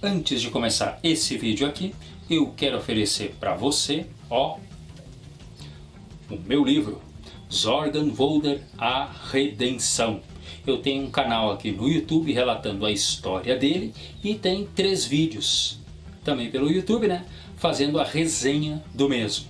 Antes de começar esse vídeo aqui, eu quero oferecer para você, o meu livro, Zorgan Voder, A Redenção. Eu tenho um canal aqui no YouTube relatando a história dele e tem 3 vídeos, também pelo YouTube, né, fazendo a resenha do mesmo.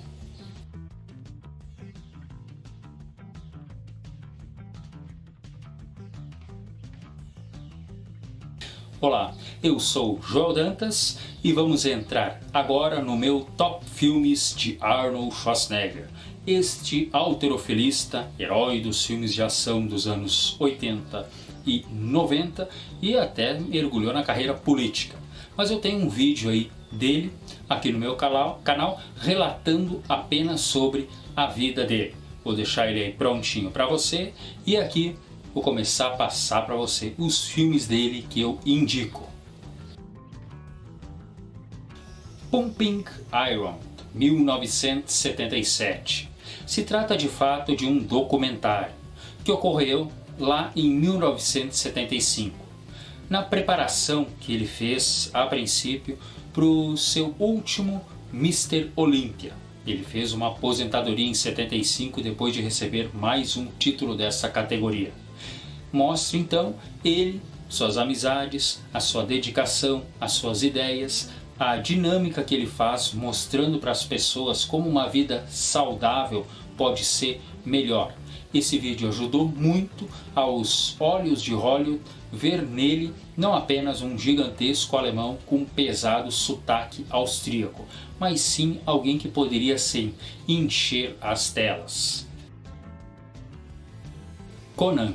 Olá, eu sou Joel Dantas e vamos entrar agora no meu top filmes de Arnold Schwarzenegger, este halterofilista, herói dos filmes de ação dos anos 80 e 90 e até mergulhou na carreira política. Mas eu tenho um vídeo aí dele aqui no meu canal relatando apenas sobre a vida dele. Vou deixar ele aí prontinho para você e aqui vou começar a passar para você os filmes dele que eu indico. Pumping Iron, 1977. Se trata de fato de um documentário que ocorreu lá em 1975, na preparação que ele fez a princípio para o seu último Mr. Olympia. Ele fez uma aposentadoria em 75 depois de receber mais um título dessa categoria. Mostra então ele, suas amizades, a sua dedicação, as suas ideias, a dinâmica que ele faz, mostrando para as pessoas como uma vida saudável pode ser melhor. Esse vídeo ajudou muito aos olhos de Hollywood ver nele não apenas um gigantesco alemão com um pesado sotaque austríaco, mas sim alguém que poderia sim encher as telas. Conan,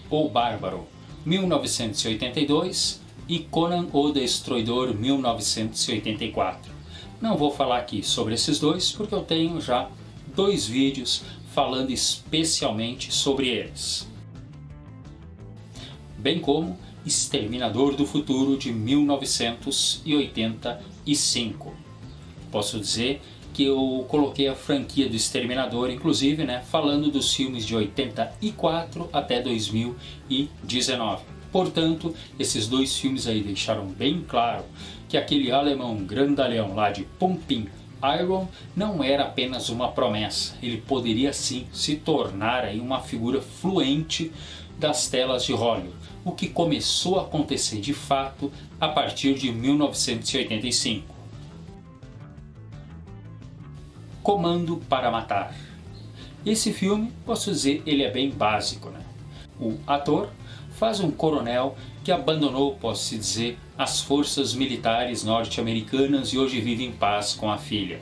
o Bárbaro, 1982 e Conan o Destruidor, 1984. Não vou falar aqui sobre esses dois porque eu tenho já 2 vídeos falando especialmente sobre eles. Bem como Exterminador do Futuro, de 1985. Posso dizer que eu coloquei a franquia do Exterminador, inclusive, né, falando dos filmes de 84 até 2019. Portanto, esses 2 filmes aí deixaram bem claro que aquele alemão grandalhão lá de Pumping Iron não era apenas uma promessa, ele poderia sim se tornar aí uma figura fluente das telas de Hollywood, o que começou a acontecer de fato a partir de 1985. Comando para Matar. Esse filme, posso dizer, ele é bem básico, né? O ator faz um coronel que abandonou, posso dizer, as forças militares norte-americanas e hoje vive em paz com a filha.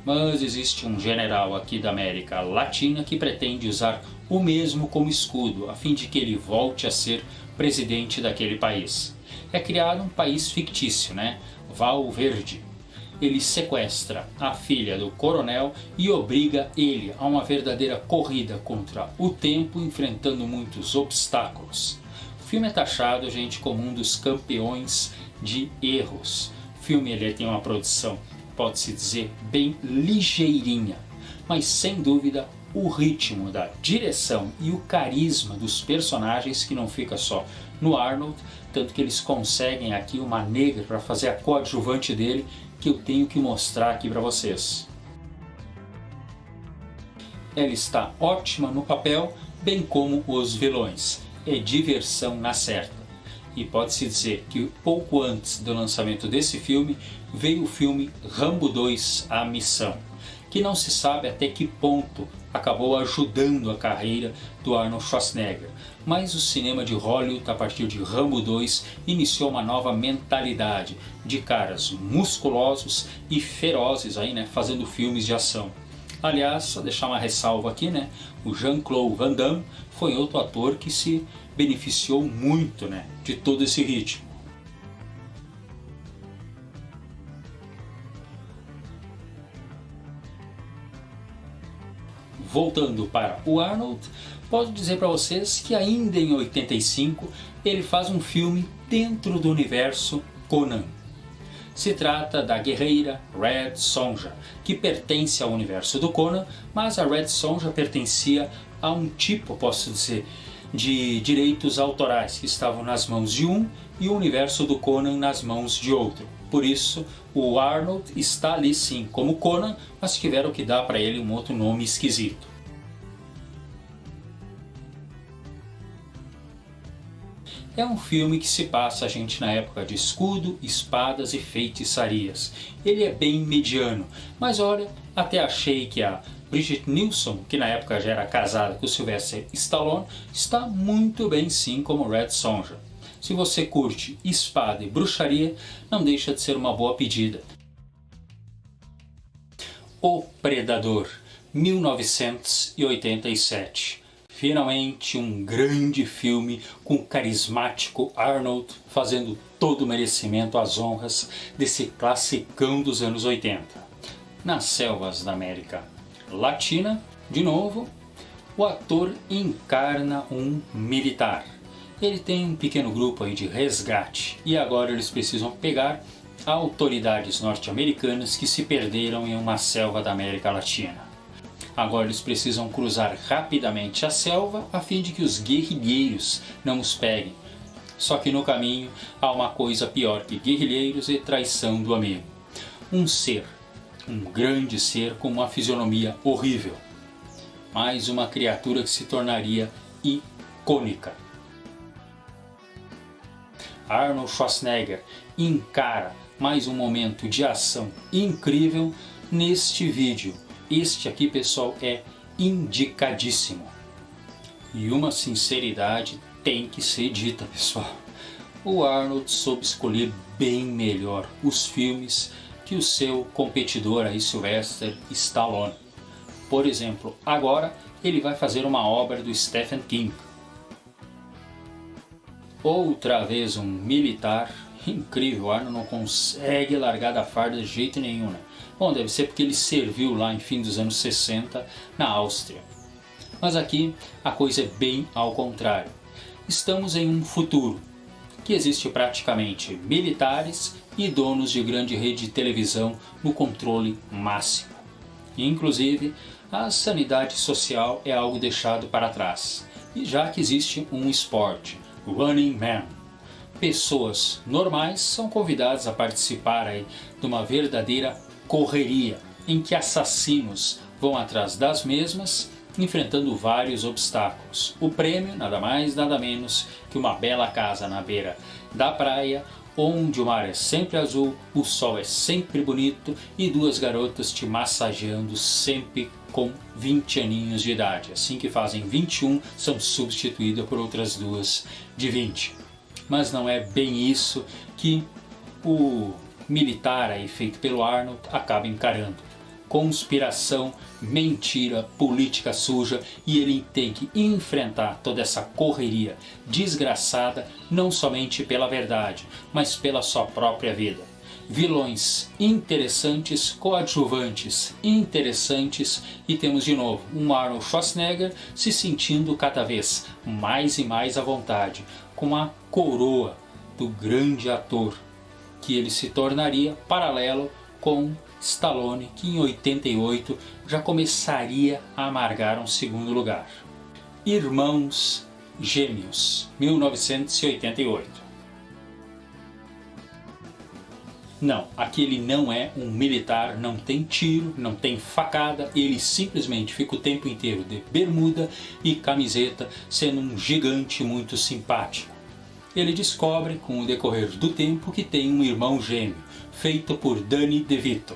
Mas existe um general aqui da América Latina que pretende usar o mesmo como escudo, a fim de que ele volte a ser presidente daquele país. É criado um país fictício, né? Val Verde. Ele sequestra a filha do coronel e obriga ele a uma verdadeira corrida contra o tempo, enfrentando muitos obstáculos. O filme é taxado, gente, como um dos campeões de erros. O filme ele tem uma produção, pode-se dizer, bem ligeirinha, mas sem dúvida o ritmo da direção e o carisma dos personagens que não fica só no Arnold, tanto que eles conseguem aqui uma negra para fazer a coadjuvante dele, que eu tenho que mostrar aqui para vocês. Ela está ótima no papel, bem como os vilões. É diversão na certa. E pode-se dizer que pouco antes do lançamento desse filme, veio o filme Rambo 2, A Missão, que não se sabe até que ponto acabou ajudando a carreira do Arnold Schwarzenegger. Mas o cinema de Hollywood, a partir de Rambo 2, iniciou uma nova mentalidade de caras musculosos e ferozes aí, né, fazendo filmes de ação. Aliás, só deixar uma ressalva aqui, né, o Jean-Claude Van Damme foi outro ator que se beneficiou muito, né, de todo esse ritmo. Voltando para o Arnold, posso dizer para vocês que ainda em 85 ele faz um filme dentro do universo Conan. Se trata da guerreira Red Sonja, que pertence ao universo do Conan, mas a Red Sonja pertencia a um tipo, posso dizer, de direitos autorais que estavam nas mãos de um e o universo do Conan nas mãos de outro. Por isso, o Arnold está ali sim como Conan, mas tiveram que dar para ele um outro nome esquisito. É um filme que se passa a gente na época de escudo, espadas e feitiçarias. Ele é bem mediano, mas olha, até achei que a Brigitte Nielsen, que na época já era casada com o Sylvester Stallone, está muito bem sim como Red Sonja. Se você curte espada e bruxaria, não deixa de ser uma boa pedida. O Predador, 1987. Finalmente um grande filme com o carismático Arnold fazendo todo o merecimento às honras desse classicão dos anos 80. Nas selvas da América Latina, de novo, o ator encarna um militar. Ele tem um pequeno grupo aí de resgate e agora eles precisam pegar autoridades norte-americanas que se perderam em uma selva da América Latina. Agora eles precisam cruzar rapidamente a selva a fim de que os guerrilheiros não os peguem. Só que no caminho há uma coisa pior que guerrilheiros e traição do amigo. Um ser, um grande ser com uma fisionomia horrível. Mais uma criatura que se tornaria icônica. Arnold Schwarzenegger encara mais um momento de ação incrível neste vídeo. Este aqui, pessoal, é indicadíssimo. E uma sinceridade tem que ser dita, pessoal. O Arnold soube escolher bem melhor os filmes que o seu competidor aí, Sylvester Stallone. Por exemplo, agora ele vai fazer uma obra do Stephen King. Outra vez um militar incrível. O Arnold não consegue largar da farda de jeito nenhum, né? Bom, deve ser porque ele serviu lá em fim dos anos 60 na Áustria. Mas aqui a coisa é bem ao contrário. Estamos em um futuro que existe praticamente militares e donos de grande rede de televisão no controle máximo. Inclusive, a sanidade social é algo deixado para trás. E já que existe um esporte, Running Man, pessoas normais são convidadas a participar aí de uma verdadeira correria, em que assassinos vão atrás das mesmas, enfrentando vários obstáculos. O prêmio, nada mais, nada menos que uma bela casa na beira da praia, onde o mar é sempre azul, o sol é sempre bonito e duas garotas te massageando sempre com 20 aninhos de idade. Assim que fazem 21, são substituídas por outras duas de 20. Mas não é bem isso que o militar aí feito pelo Arnold acaba encarando. Conspiração, mentira, política suja, e ele tem que enfrentar toda essa correria desgraçada não somente pela verdade, mas pela sua própria vida. Vilões interessantes, coadjuvantes interessantes, e temos de novo um Arnold Schwarzenegger se sentindo cada vez mais e mais à vontade, com a coroa do grande ator que ele se tornaria, paralelo com Stallone, que em 88 já começaria a amargar um segundo lugar. Irmãos Gêmeos, 1988. Não, aquele não é um militar, não tem tiro, não tem facada, ele simplesmente fica o tempo inteiro de bermuda e camiseta, sendo um gigante muito simpático. Ele descobre, com o decorrer do tempo, que tem um irmão gêmeo, feito por Danny DeVito.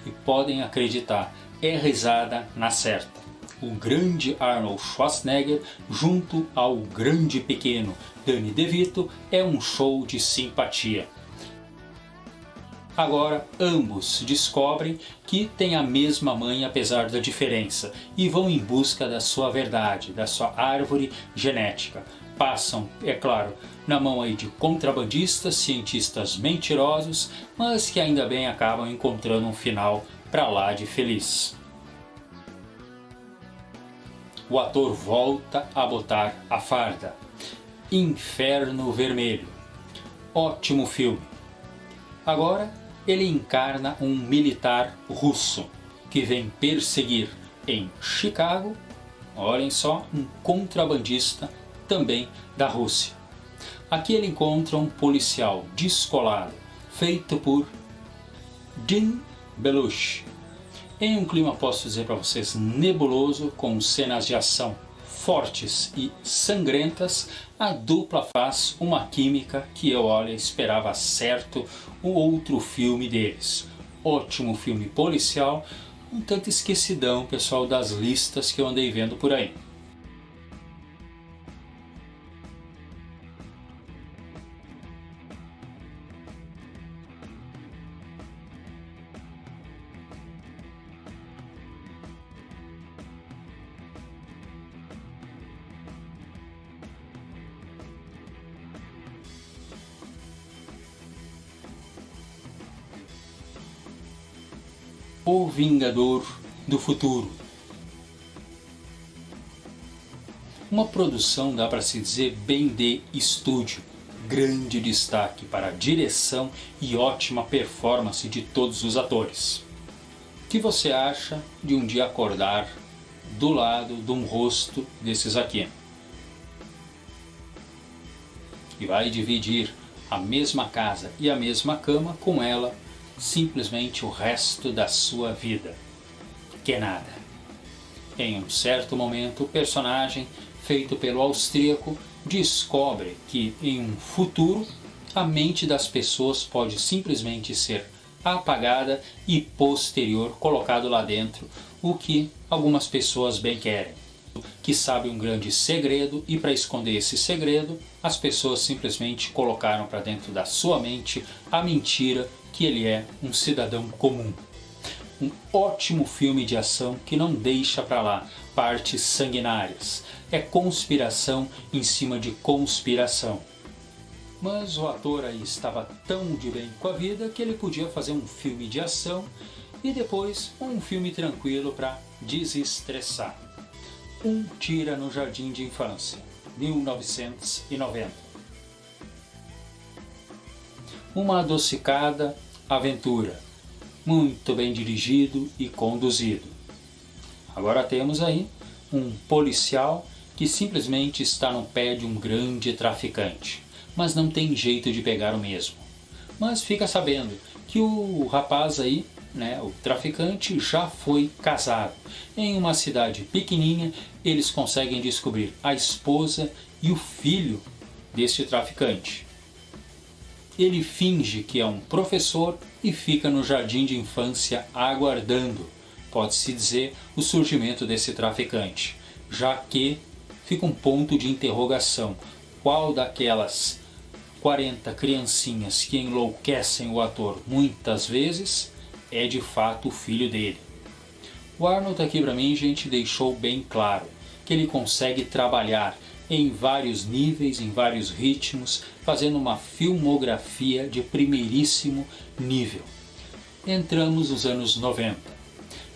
E podem acreditar, é risada na certa. O grande Arnold Schwarzenegger junto ao grande pequeno Danny DeVito é um show de simpatia. Agora ambos descobrem que têm a mesma mãe apesar da diferença e vão em busca da sua verdade, da sua árvore genética. Passam, é claro, na mão aí de contrabandistas, cientistas mentirosos, mas que ainda bem acabam encontrando um final pra lá de feliz. O ator volta a botar a farda. Inferno Vermelho. Ótimo filme. Agora ele encarna um militar russo que vem perseguir em Chicago, olhem só, um contrabandista também da Rússia. Aqui ele encontra um policial descolado, feito por Dean Belushi. Em um clima, posso dizer para vocês, nebuloso, com cenas de ação fortes e sangrentas, a dupla faz uma química que eu, esperava certo o outro filme deles. Ótimo filme policial, um tanto esquecidão, pessoal, das listas que eu andei vendo por aí. O Vingador do Futuro. Uma produção, dá para se dizer, bem de estúdio. Grande destaque para a direção e ótima performance de todos os atores. O que você acha de um dia acordar do lado de um rosto desses aqui? E vai dividir a mesma casa e a mesma cama com ela simplesmente o resto da sua vida. Que nada. Em um certo momento, o personagem, feito pelo austríaco, descobre que em um futuro a mente das pessoas pode simplesmente ser apagada e posterior colocado lá dentro o que algumas pessoas bem querem. Que sabe um grande segredo e para esconder esse segredo as pessoas simplesmente colocaram para dentro da sua mente a mentira que ele é um cidadão comum. Um ótimo filme de ação que não deixa para lá partes sanguinárias. É conspiração em cima de conspiração. Mas o ator aí estava tão de bem com a vida que ele podia fazer um filme de ação e depois um filme tranquilo para desestressar. Um Tira no Jardim de Infância, 1990. Uma adocicada aventura, muito bem dirigido e conduzido. Agora temos aí um policial que simplesmente está no pé de um grande traficante, mas não tem jeito de pegar o mesmo. Mas fica sabendo que o rapaz aí, o traficante, já foi casado. Em uma cidade pequenininha, eles conseguem descobrir a esposa e o filho deste traficante. Ele finge que é um professor e fica no jardim de infância aguardando, pode-se dizer, o surgimento desse traficante, já que fica um ponto de interrogação: qual daquelas 40 criancinhas que enlouquecem o ator muitas vezes é de fato o filho dele? O Arnold aqui para mim, gente, deixou bem claro que ele consegue trabalhar em vários níveis, em vários ritmos, fazendo uma filmografia de primeiríssimo nível. Entramos nos anos 90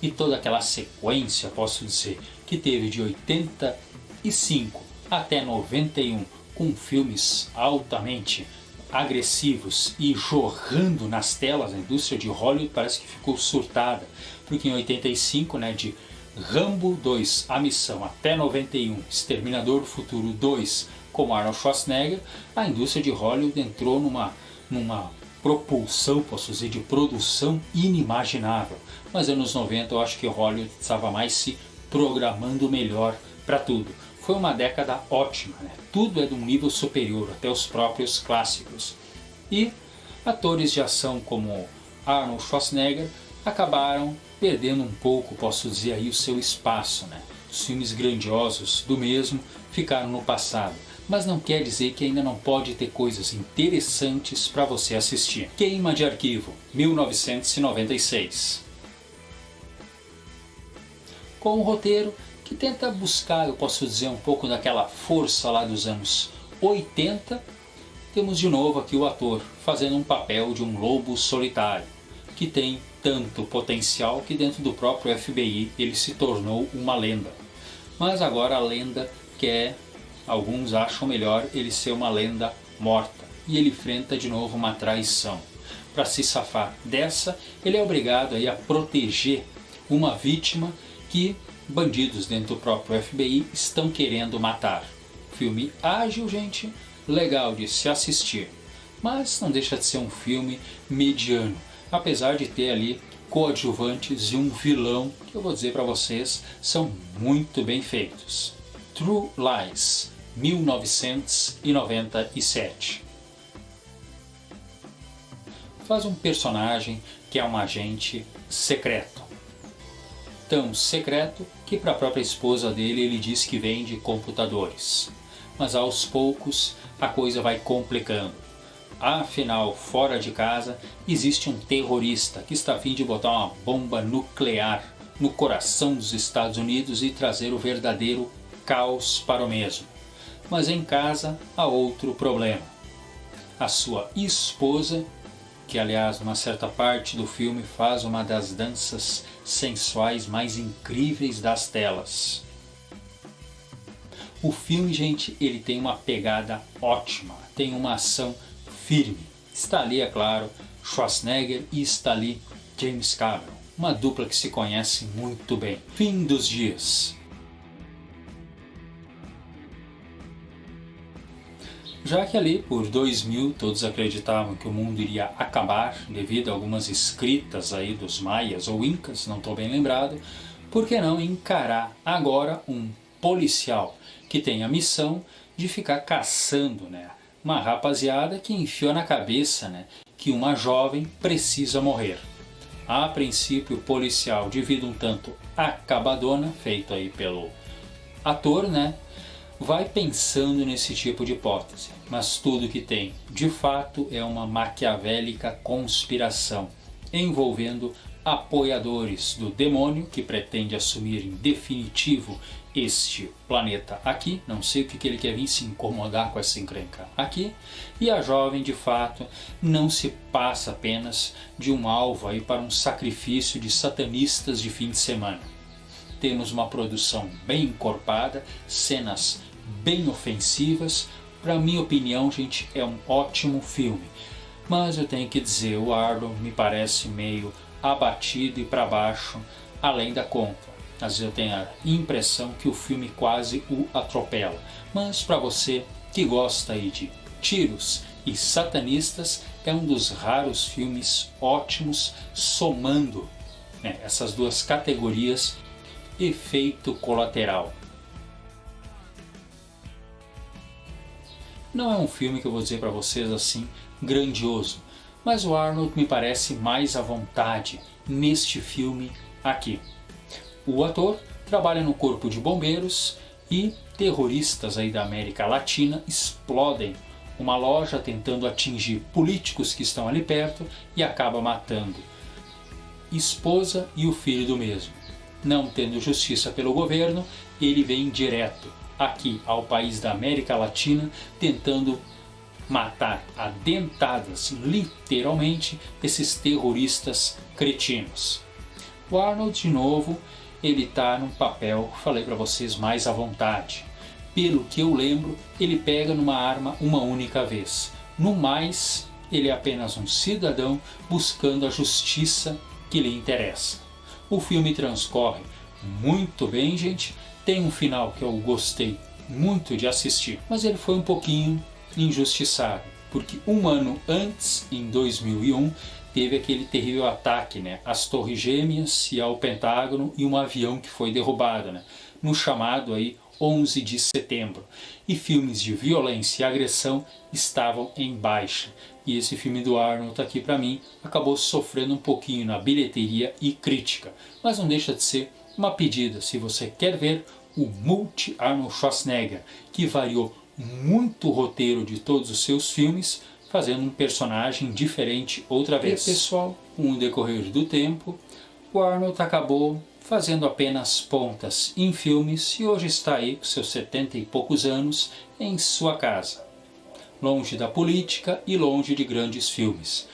e toda aquela sequência, posso dizer, que teve de 85 até 91 com filmes altamente agressivos e jorrando nas telas. A indústria de Hollywood parece que ficou surtada, porque em 85, de Rambo 2, A Missão, até 91, Exterminador do Futuro 2, com Arnold Schwarzenegger, a indústria de Hollywood entrou numa propulsão, posso dizer, de produção inimaginável. Mas anos 90 eu acho que Hollywood estava mais se programando melhor para tudo. Foi uma década ótima, Tudo é de um nível superior, até os próprios clássicos. E atores de ação como Arnold Schwarzenegger acabaram perdendo um pouco, posso dizer aí, o seu espaço, Os filmes grandiosos do mesmo ficaram no passado, mas não quer dizer que ainda não pode ter coisas interessantes para você assistir. Queima de Arquivo, 1996. Com um roteiro que tenta buscar, eu posso dizer, um pouco daquela força lá dos anos 80, temos de novo aqui o ator fazendo um papel de um lobo solitário, que tem tanto potencial que dentro do próprio FBI ele se tornou uma lenda. Mas agora a lenda quer, alguns acham melhor ele ser uma lenda morta, e ele enfrenta de novo uma traição. Para se safar dessa, ele é obrigado aí a proteger uma vítima que bandidos dentro do próprio FBI estão querendo matar. filme ágil, gente, legal de se assistir, mas não deixa de ser um filme mediano, apesar de ter ali coadjuvantes e um vilão que eu vou dizer para vocês são muito bem feitos. True Lies, 1997. Faz um personagem que é um agente secreto. Tão secreto que para a própria esposa dele ele diz que vende computadores. Mas aos poucos a coisa vai complicando. Afinal, fora de casa, existe um terrorista que está a fim de botar uma bomba nuclear no coração dos Estados Unidos e trazer o verdadeiro caos para o mesmo. Mas em casa há outro problema. A sua esposa, que aliás numa certa parte do filme faz uma das danças sensuais mais incríveis das telas. O filme, gente, ele tem uma pegada ótima, tem uma ação firme. Está ali, é claro, Schwarzenegger e está ali James Cameron, uma dupla que se conhece muito bem. Fim dos dias. Já que ali por 2000 todos acreditavam que o mundo iria acabar devido a algumas escritas aí dos maias ou incas, não estou bem lembrado, por que não encarar agora um policial que tem a missão de ficar caçando, uma rapaziada que enfiou na cabeça, que uma jovem precisa morrer. A princípio o policial, de vida um tanto acabadona, feito aí pelo ator, vai pensando nesse tipo de hipótese, mas tudo que tem de fato é uma maquiavélica conspiração envolvendo apoiadores do demônio que pretende assumir em definitivo este planeta aqui, não sei o que ele quer vir se incomodar com essa encrenca aqui, e a jovem de fato não se passa apenas de um alvo aí para um sacrifício de satanistas de fim de semana. Temos uma produção bem encorpada, cenas bem ofensivas. Para minha opinião, gente, é um ótimo filme. Mas eu tenho que dizer, o Arnold me parece meio abatido e para baixo, além da conta. Às vezes eu tenho a impressão que o filme quase o atropela. Mas para você que gosta aí de tiros e satanistas, é um dos raros filmes ótimos somando essas duas categorias. Efeito colateral. Não é um filme que eu vou dizer para vocês assim grandioso, mas o Arnold me parece mais à vontade neste filme aqui. O ator trabalha no corpo de bombeiros e terroristas aí da América Latina explodem uma loja tentando atingir políticos que estão ali perto e acaba matando esposa e o filho do mesmo. Não tendo justiça pelo governo, ele vem direto aqui ao país da América Latina tentando matar a dentadas, literalmente, esses terroristas cretinos. O Arnold, de novo, ele está num papel, falei para vocês, mais à vontade. Pelo que eu lembro, ele pega numa arma uma única vez. No mais, ele é apenas um cidadão buscando a justiça que lhe interessa. O filme transcorre muito bem, gente. Tem um final que eu gostei muito de assistir, mas ele foi um pouquinho injustiçado, porque um ano antes, em 2001, teve aquele terrível ataque às Torres Gêmeas e ao Pentágono e um avião que foi derrubado, no chamado aí 11 de setembro. E filmes de violência e agressão estavam em baixa. E esse filme do Arnold aqui para mim acabou sofrendo um pouquinho na bilheteria e crítica. Mas não deixa de ser uma pedida se você quer ver o multi-Arnold Schwarzenegger, que variou muito o roteiro de todos os seus filmes, fazendo um personagem diferente outra vez. E pessoal, com o decorrer do tempo, o Arnold acabou fazendo apenas pontas em filmes e hoje está aí com seus 70 e poucos anos em sua casa, longe da política e longe de grandes filmes.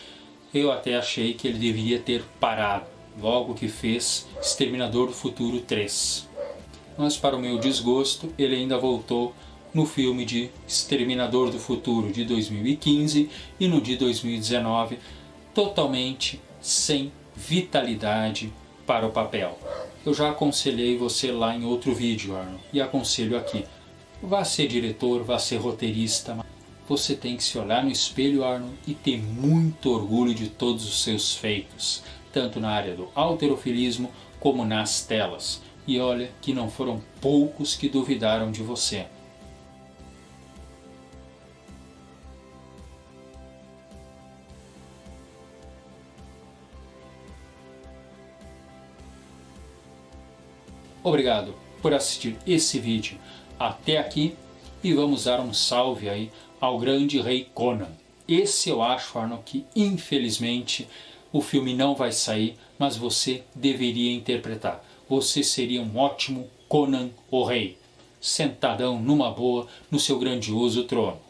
Eu até achei que ele deveria ter parado logo que fez Exterminador do Futuro 3. Mas para o meu desgosto, ele ainda voltou no filme de Exterminador do Futuro de 2015 e no de 2019, totalmente sem vitalidade para o papel. Eu já aconselhei você lá em outro vídeo, Arnold, e aconselho aqui. Vá ser diretor, vá ser roteirista, mas você tem que se olhar no espelho, Arnold, e ter muito orgulho de todos os seus feitos, tanto na área do halterofilismo como nas telas. E olha que não foram poucos que duvidaram de você. Obrigado por assistir esse vídeo até aqui e vamos dar um salve aí ao grande rei Conan. Esse eu acho, Arnold, que infelizmente o filme não vai sair, mas você deveria interpretar. Você seria um ótimo Conan o Rei, sentadão numa boa no seu grandioso trono.